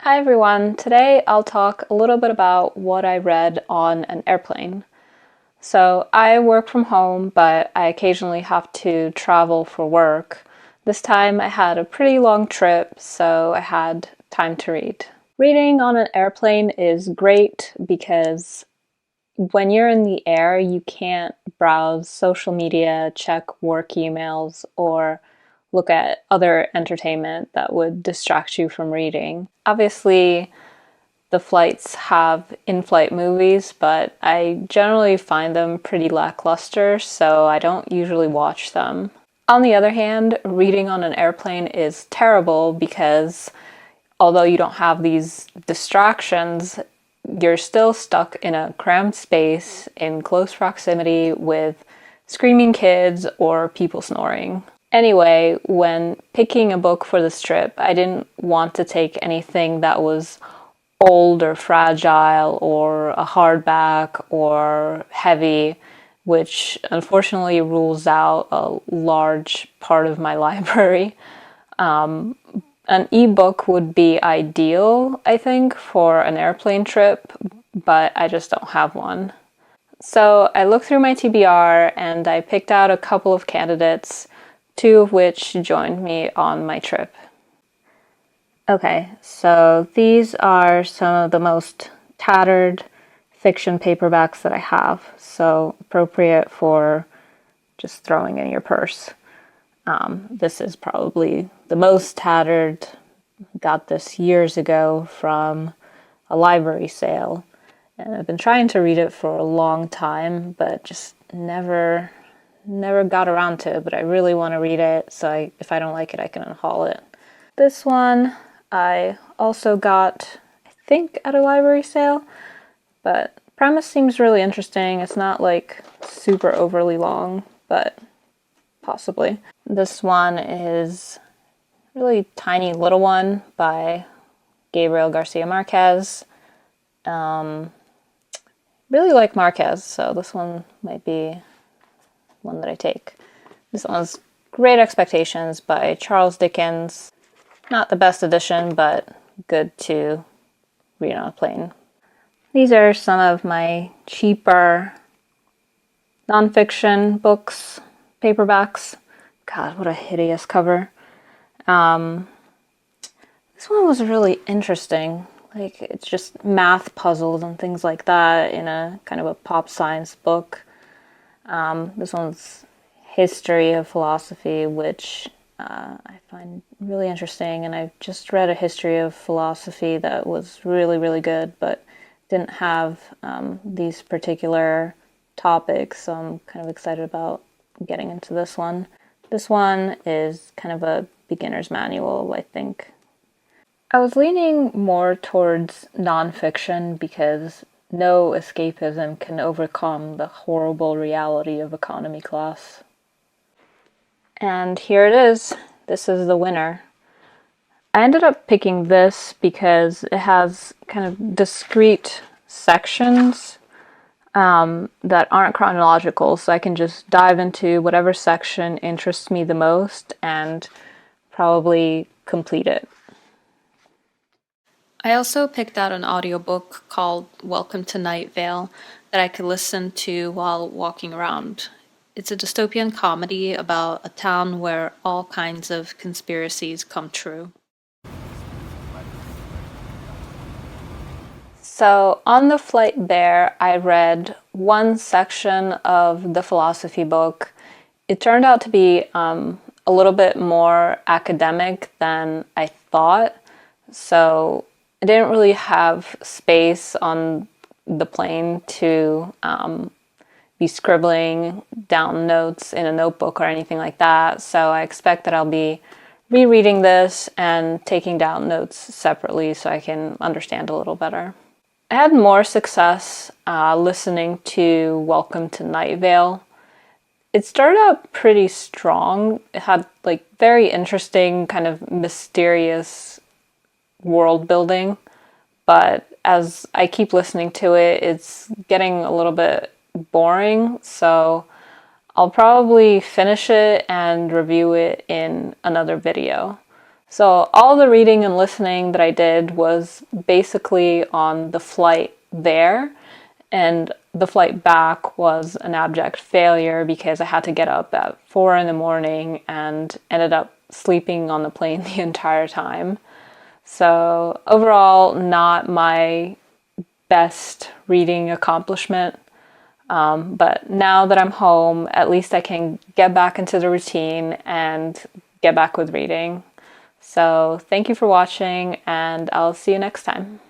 Hi everyone, today I'll talk a little bit about what I read on an airplane. So I work from home, but I occasionally have to travel for work. This time I had a pretty long trip, so I had time to read. Reading on an airplane is great because when you're in the air, you can't browse social media, check work emails, or look at other entertainment that would distract you from reading. Obviously, the flights have in-flight movies, but I generally find them pretty lackluster, so I don't usually watch them. On the other hand, reading on an airplane is terrible because although you don't have these distractions, you're still stuck in a cramped space in close proximity with screaming kids or people snoring. Anyway, when picking a book for this trip, I didn't want to take anything that was old or fragile or a hardback or heavy, which unfortunately rules out a large part of my library. An ebook would be ideal, I think, for an airplane trip, but I just don't have one. So I looked through my TBR and I picked out a couple of candidates, two of which joined me on my trip. Okay, so these are some of the most tattered fiction paperbacks that I have, so appropriate for just throwing in your purse. This is probably the most tattered. Got this years ago from a library sale, and I've been trying to read it for a long time, but just never got around to it. But I really want to read it, so if I don't like it, I can unhaul it. This one I also got, I think, at a library sale, but the premise seems really interesting. It's not like super overly long, but possibly. This one is a really tiny little one by Gabriel Garcia Marquez. Really like Marquez, so this one might be one that I take. This one's Great Expectations by Charles Dickens. Not the best edition, but good to read on a plane. These are some of my cheaper nonfiction books, paperbacks. God, what a hideous cover. This one was really interesting. Like, it's just math puzzles and things like that in a kind of a pop science book. This one's History of Philosophy, which I find really interesting, and I've just read a history of philosophy that was really, really good, but didn't have these particular topics, so I'm kind of excited about getting into this one. This one is kind of a beginner's manual, I think. I was leaning more towards nonfiction because no escapism can overcome the horrible reality of economy class. And here it is. This is the winner. I ended up picking this because it has kind of discrete sections that aren't chronological, so I can just dive into whatever section interests me the most and probably complete it. I also picked out an audiobook called Welcome to Night Vale that I could listen to while walking around. It's a dystopian comedy about a town where all kinds of conspiracies come true. So on the flight there, I read one section of the philosophy book. It turned out to be a little bit more academic than I thought, so I didn't really have space on the plane to be scribbling down notes in a notebook or anything like that, so I expect that I'll be rereading this and taking down notes separately so I can understand a little better. I had more success listening to Welcome to Night Vale. It started out pretty strong. It had like very interesting, kind of mysterious world building, but as I keep listening to it, it's getting a little bit boring, so I'll probably finish it and review it in another video. So all the reading and listening that I did was basically on the flight there, and the flight back was an abject failure because I had to get up at 4 in the morning and ended up sleeping on the plane the entire time. So overall, not my best reading accomplishment. But now that I'm home, at least I can get back into the routine and get back with reading. So thank you for watching, and I'll see you next time.